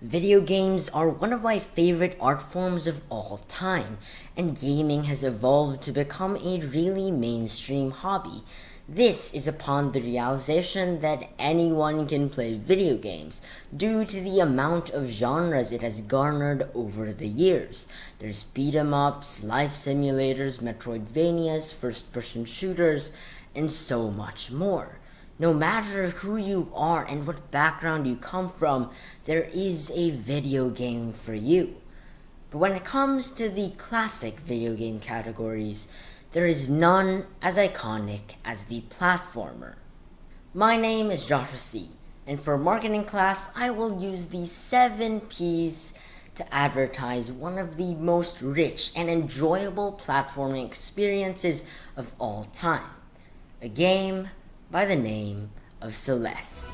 Video games are one of my favorite art forms of all time, and gaming has evolved to become a really mainstream hobby. This is upon the realization that anyone can play video games due to the amount of genres it has garnered over the years. There's beat 'em ups, life simulators, Metroidvanias, first-person shooters, and so much more. No matter who you are and what background you come from, there is a video game for you. But when it comes to the classic video game categories, there is none as iconic as the platformer. My name is Joshua C., and for marketing class, I will use the 7 P's to advertise one of the most rich and enjoyable platforming experiences of all time. A game by the name of Celeste.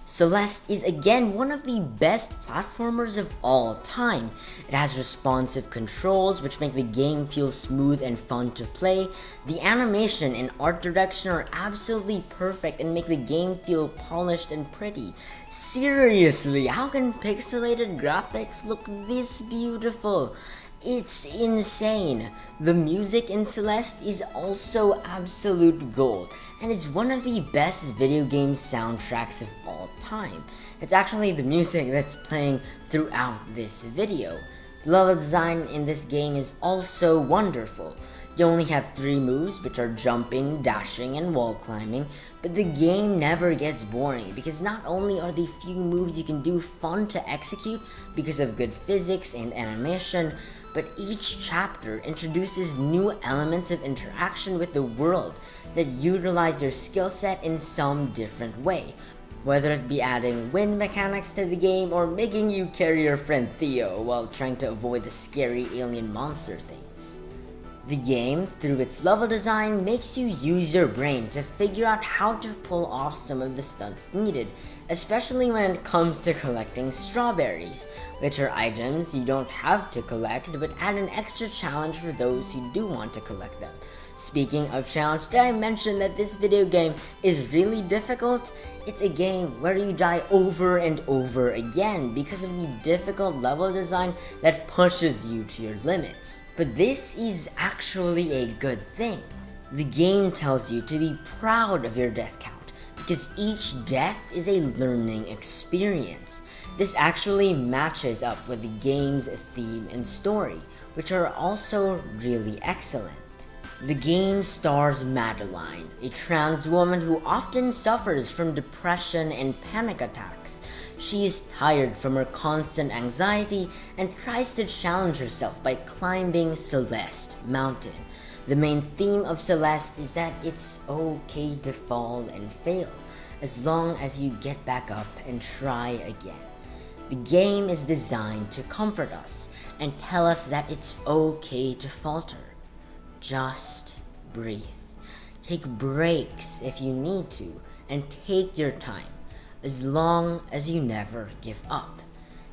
Celeste is again one of the best platformers of all time. It has responsive controls which make the game feel smooth and fun to play. The animation and art direction are absolutely perfect and make the game feel polished and pretty. Seriously, how can pixelated graphics look this beautiful? It's insane. The music in Celeste is also absolute gold, and it's one of the best video game soundtracks of all time. It's actually the music that's playing throughout this video. The level design in this game is also wonderful. You only have 3 moves, which are jumping, dashing, and wall climbing, but the game never gets boring because not only are the few moves you can do fun to execute because of good physics and animation, but each chapter introduces new elements of interaction with the world that utilize your skill set in some different way, whether it be adding wind mechanics to the game or making you carry your friend Theo while trying to avoid the scary alien monster things. The game, through its level design, makes you use your brain to figure out how to pull off some of the stunts needed, especially when it comes to collecting strawberries, which are items you don't have to collect but add an extra challenge for those who do want to collect them. Speaking of challenge, did I mention that this video game is really difficult? It's a game where you die over and over again because of the difficult level design that pushes you to your limits. But this is actually a good thing. The game tells you to be proud of your death count, because each death is a learning experience. This actually matches up with the game's theme and story, which are also really excellent. The game stars Madeline, a trans woman who often suffers from depression and panic attacks. She is tired from her constant anxiety and tries to challenge herself by climbing Celeste Mountain. The main theme of Celeste is that it's okay to fall and fail, as long as you get back up and try again. The game is designed to comfort us and tell us that it's okay to falter. Just breathe. Take breaks if you need to, and take your time, as long as you never give up.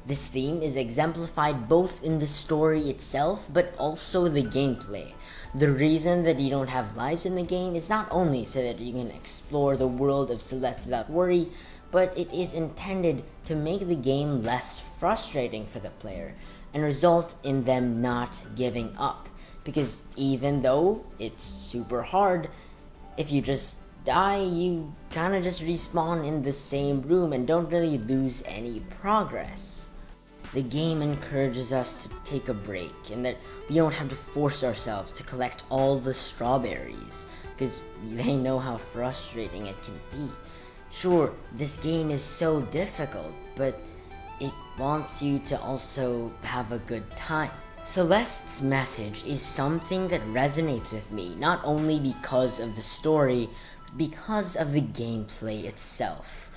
This theme is exemplified both in the story itself, but also the gameplay. The reason that you don't have lives in the game is not only so that you can explore the world of Celeste without worry, but it is intended to make the game less frustrating for the player and result in them not giving up. Because even though it's super hard, if you just die, you kinda just respawn in the same room and don't really lose any progress. The game encourages us to take a break and that we don't have to force ourselves to collect all the strawberries, because they know how frustrating it can be. Sure, this game is so difficult, but it wants you to also have a good time. Celeste's message is something that resonates with me, not only because of the story, but because of the gameplay itself.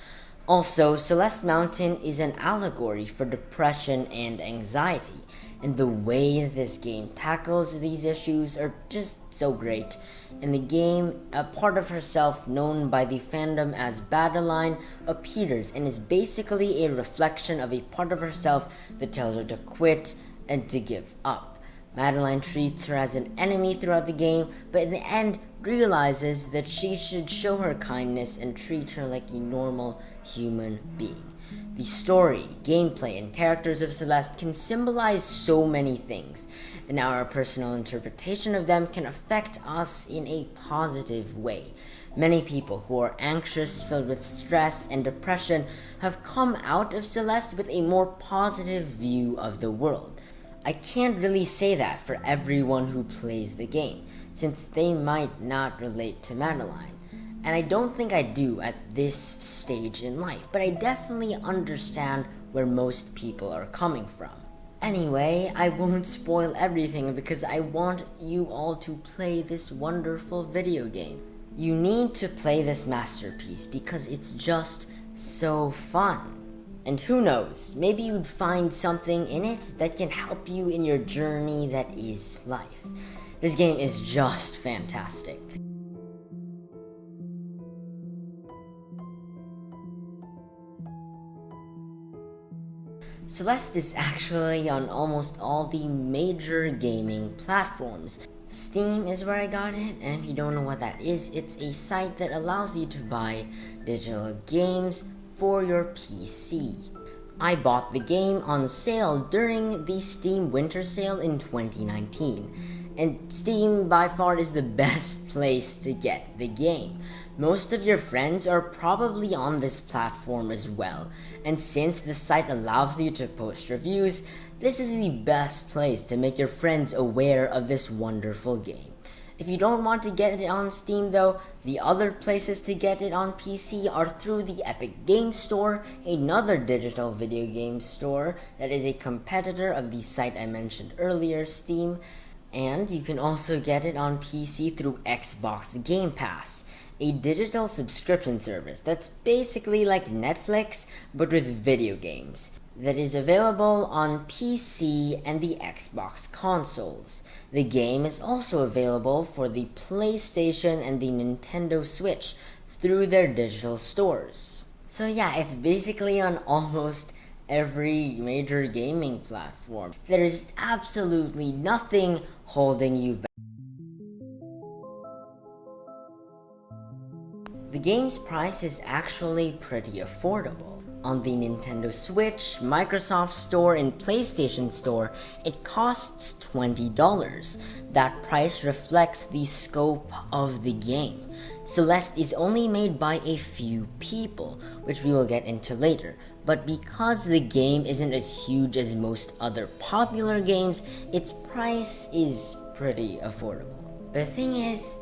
Also, Celeste Mountain is an allegory for depression and anxiety, and the way this game tackles these issues are just so great. In the game, a part of herself known by the fandom as Badeline appears and is basically a reflection of a part of herself that tells her to quit and to give up. Madeline treats her as an enemy throughout the game, but in the end realizes that she should show her kindness and treat her like a normal human being. The story, gameplay, and characters of Celeste can symbolize so many things, and our personal interpretation of them can affect us in a positive way. Many people who are anxious, filled with stress and depression, have come out of Celeste with a more positive view of the world. I can't really say that for everyone who plays the game, since they might not relate to Madeline. And I don't think I do at this stage in life, but I definitely understand where most people are coming from. Anyway, I won't spoil everything because I want you all to play this wonderful video game. You need to play this masterpiece because it's just so fun. And who knows, maybe you'd find something in it that can help you in your journey that is life. This game is just fantastic. Celeste is actually on almost all the major gaming platforms. Steam is where I got it, and if you don't know what that is, it's a site that allows you to buy digital games for your PC. I bought the game on sale during the Steam Winter Sale in 2019, and Steam by far is the best place to get the game. Most of your friends are probably on this platform as well, and since the site allows you to post reviews, this is the best place to make your friends aware of this wonderful game. If you don't want to get it on Steam though, the other places to get it on PC are through the Epic Games Store, another digital video game store that is a competitor of the site I mentioned earlier, Steam, and you can also get it on PC through Xbox Game Pass, a digital subscription service that's basically like Netflix but with video games, that is available on PC and the Xbox consoles. The game is also available for the PlayStation and the Nintendo Switch through their digital stores. So yeah, it's basically on almost every major gaming platform. There is absolutely nothing holding you back. The game's price is actually pretty affordable. On the Nintendo Switch, Microsoft Store, and PlayStation Store, it costs $20. That price reflects the scope of the game. Celeste is only made by a few people, which we will get into later, but because the game isn't as huge as most other popular games, its price is pretty affordable. The thing is,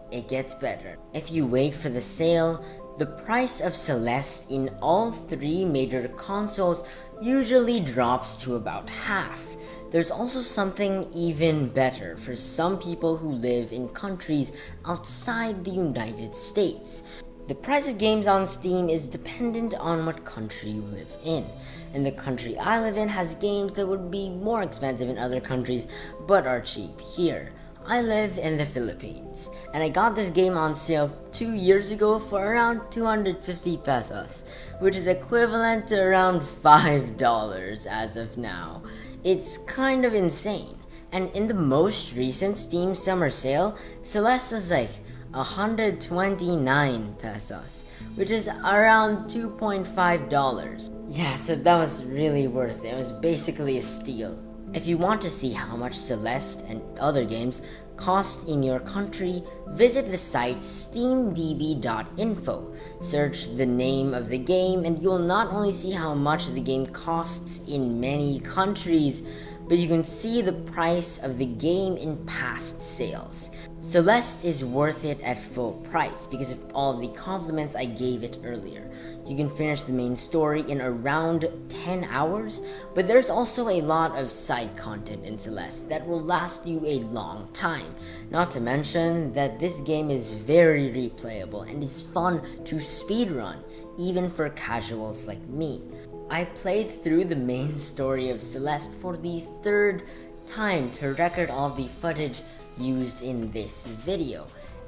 it gets better. If you wait for the sale, the price of Celeste in all three major consoles usually drops to about half. There's also something even better for some people who live in countries outside the United States. The price of games on Steam is dependent on what country you live in, and the country I live in has games that would be more expensive in other countries but are cheap here. I live in the Philippines, and I got this game on sale 2 years ago for around 250 pesos, which is equivalent to around $5 as of now. It's kind of insane, and in the most recent Steam summer sale, Celeste is like 129 pesos, which is around $2.5. Yeah, so that was really worth it. It was basically a steal. If you want to see how much Celeste and other games cost in your country, visit the site steamdb.info. Search the name of the game and you'll not only see how much the game costs in many countries, but you can see the price of the game in past sales. Celeste is worth it at full price because of all of the compliments I gave it earlier. You can finish the main story in around 10 hours, but there's also a lot of side content in Celeste that will last you a long time. Not to mention that this game is very replayable and is fun to speedrun, even for casuals like me. I played through the main story of Celeste for the third time to record all the footage used in this video.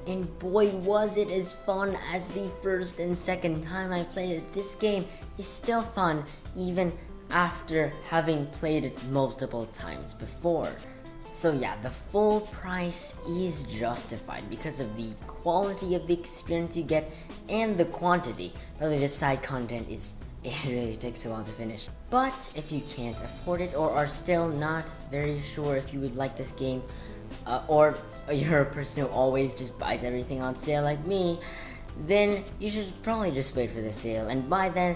And boy was it as fun as the first and second time I played it. This game is still fun even after having played it multiple times before. So yeah, the full price is justified because of the quality of the experience you get and the quantity. By the way, the side content it really takes a while to finish. But if you can't afford it or are still not very sure if you would like this game, or you're a person who always just buys everything on sale like me, then you should probably just wait for the sale, and by then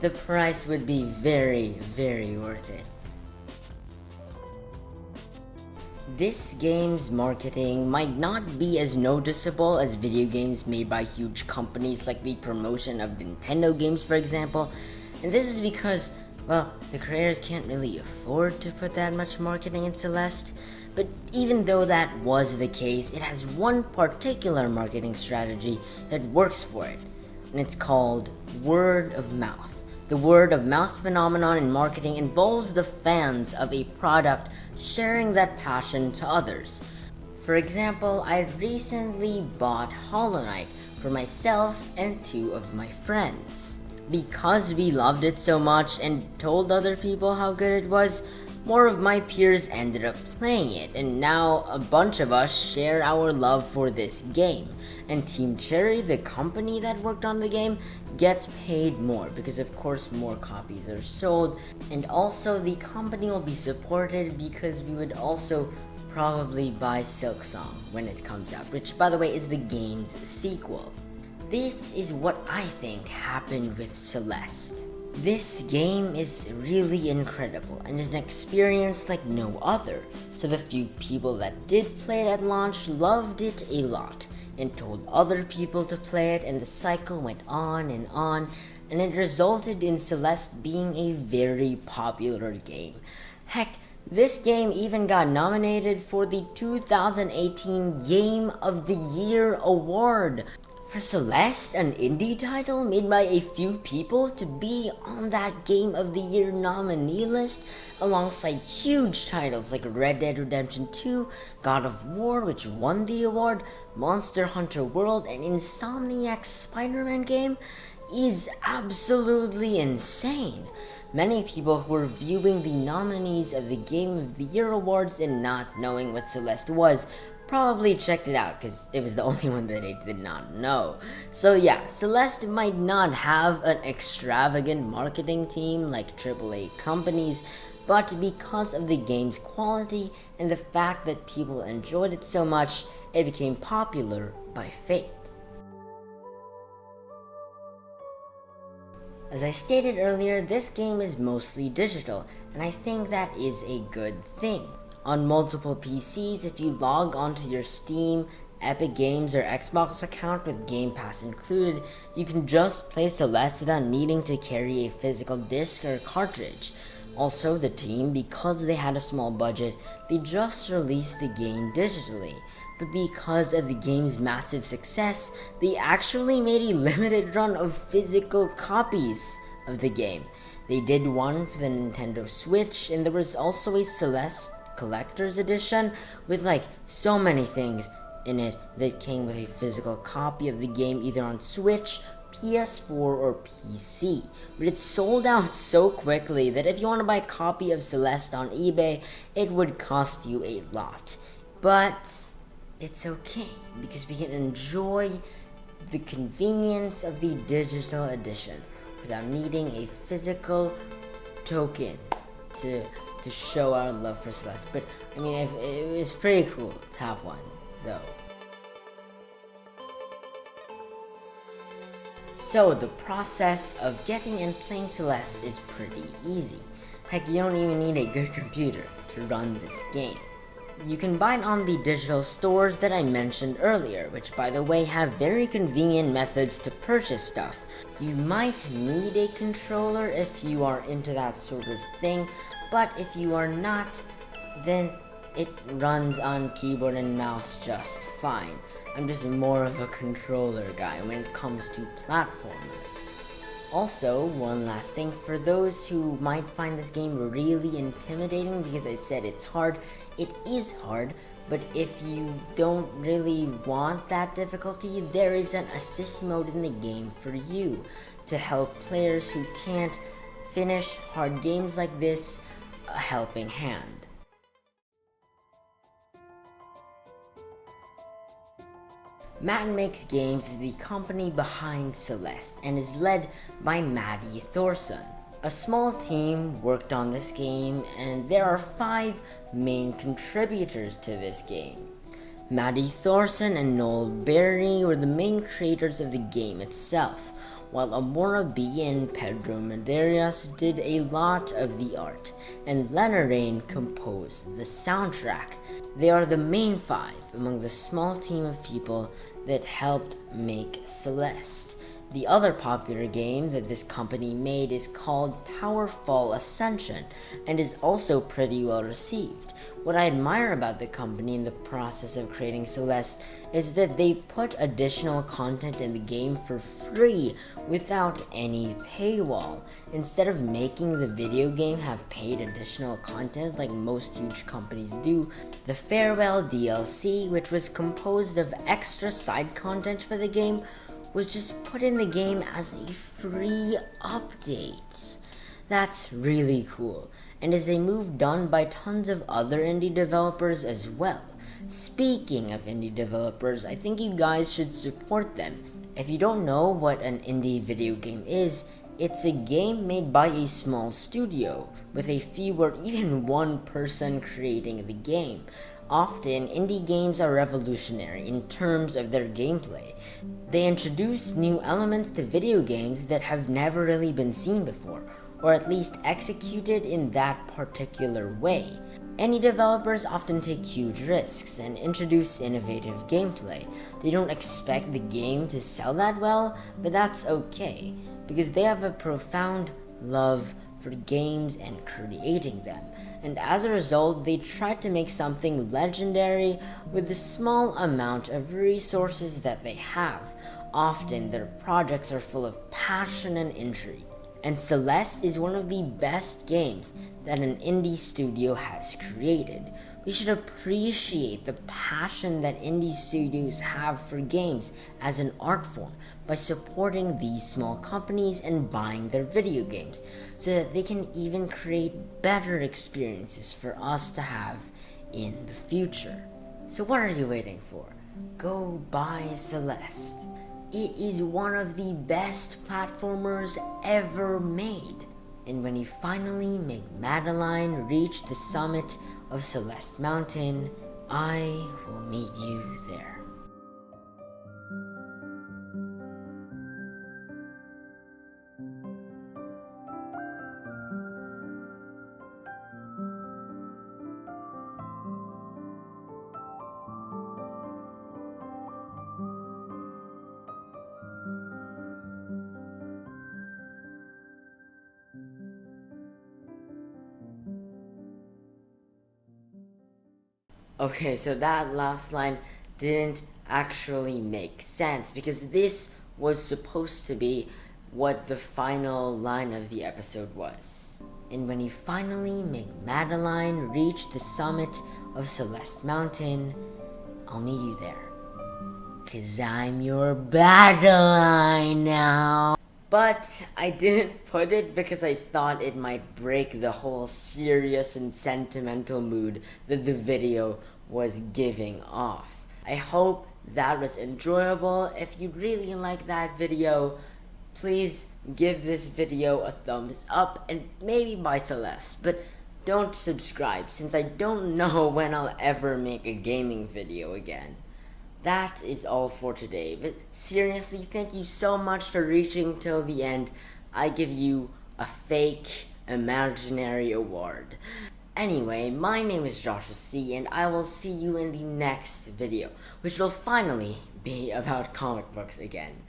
the price would be very, very worth it. This game's marketing might not be as noticeable as video games made by huge companies like the promotion of Nintendo games, for example, and this is because, well, the creators can't really afford to put that much marketing in Celeste. But even though that was the case, it has one particular marketing strategy that works for it, and it's called word of mouth. The word of mouth phenomenon in marketing involves the fans of a product sharing that passion to others. For example, I recently bought Hollow Knight for myself and 2 of my friends. Because we loved it so much and told other people how good it was, more of my peers ended up playing it, and now a bunch of us share our love for this game. And Team Cherry, the company that worked on the game, gets paid more because of course more copies are sold, and also the company will be supported because we would also probably buy Silksong when it comes out, which by the way is the game's sequel. This is what I think happened with Celeste. This game is really incredible and is an experience like no other, so the few people that did play it at launch loved it a lot and told other people to play it, and the cycle went on, and it resulted in Celeste being a very popular game. Heck, this game even got nominated for the 2018 Game of the Year award. For Celeste, an indie title made by a few people, to be on that Game of the Year nominee list alongside huge titles like Red Dead Redemption 2, God of War, which won the award, Monster Hunter World, and Insomniac's Spider-Man game, is absolutely insane. Many people who were viewing the nominees of the Game of the Year awards and not knowing what Celeste was probably checked it out because it was the only one that they did not know. So yeah, Celeste might not have an extravagant marketing team like AAA companies, but because of the game's quality and the fact that people enjoyed it so much, it became popular by fate. As I stated earlier, this game is mostly digital, and I think that is a good thing. On multiple PCs, if you log onto your Steam, Epic Games, or Xbox account with Game Pass included, you can just play Celeste without needing to carry a physical disc or cartridge. Also, the team, because they had a small budget, they just released the game digitally. But because of the game's massive success, they actually made a limited run of physical copies of the game. They did one for the Nintendo Switch, and there was also a Celeste collector's edition with like so many things in it that came with a physical copy of the game either on Switch, PS4, or PC. But it sold out so quickly that if you want to buy a copy of Celeste on eBay, it would cost you a lot. But it's okay, because we can enjoy the convenience of the digital edition without needing a physical token to show our love for Celeste. But I mean, it was pretty cool to have one, though. So the process of getting and playing Celeste is pretty easy. Heck, you don't even need a good computer to run this game. You can buy it on the digital stores that I mentioned earlier, which by the way have very convenient methods to purchase stuff. You might need a controller if you are into that sort of thing, but if you are not, then it runs on keyboard and mouse just fine. I'm just more of a controller guy when it comes to platformers. Also, one last thing, for those who might find this game really intimidating because I said it's hard, it is hard, but if you don't really want that difficulty, there is an assist mode in the game for you to help players who can't finish hard games like this a helping hand. Matt Makes Games is the company behind Celeste and is led by Maddie Thorson. A small team worked on this game, and there are 5 main contributors to this game. Maddie Thorson and Noel Berry were the main creators of the game itself, while Amora B and Pedro Medeiros did a lot of the art, and Lenarain composed the soundtrack. They are the main 5 among the small team of people that helped make Celeste. The other popular game that this company made is called Towerfall Ascension and is also pretty well received. What I admire about the company in the process of creating Celeste is that they put additional content in the game for free without any paywall. Instead of making the video game have paid additional content like most huge companies do, the Farewell DLC, which was composed of extra side content for the game, was just put in the game as a free update. That's really cool, and is a move done by tons of other indie developers as well. Speaking of indie developers, I think you guys should support them. If you don't know what an indie video game is, it's a game made by a small studio, with a few or even one person creating the game. Often, indie games are revolutionary in terms of their gameplay. They introduce new elements to video games that have never really been seen before, or at least executed in that particular way. Indie developers often take huge risks and introduce innovative gameplay. They don't expect the game to sell that well, but that's okay, because they have a profound love for games and creating them. And as a result, they try to make something legendary with the small amount of resources that they have. Often, their projects are full of passion and intrigue. And Celeste is one of the best games that an indie studio has created. We should appreciate the passion that indie studios have for games as an art form by supporting these small companies and buying their video games, so that they can even create better experiences for us to have in the future. So what are you waiting for? Go buy Celeste. It is one of the best platformers ever made. And when you finally make Madeline reach the summit of Celeste Mountain, I will meet you there. Okay, so that last line didn't actually make sense, because this was supposed to be what the final line of the episode was. And when you finally make Madeline reach the summit of Celeste Mountain, I'll meet you there. 'Cause I'm your Madeline now. But I didn't put it because I thought it might break the whole serious and sentimental mood that the video was giving off. I hope that was enjoyable. If you really like that video, please give this video a thumbs up and maybe buy Celeste. But don't subscribe since I don't know when I'll ever make a gaming video again. That is all for today, but seriously, thank you so much for reaching till the end. I give you a fake, imaginary award. Anyway, my name is Joshua C, and I will see you in the next video, which will finally be about comic books again.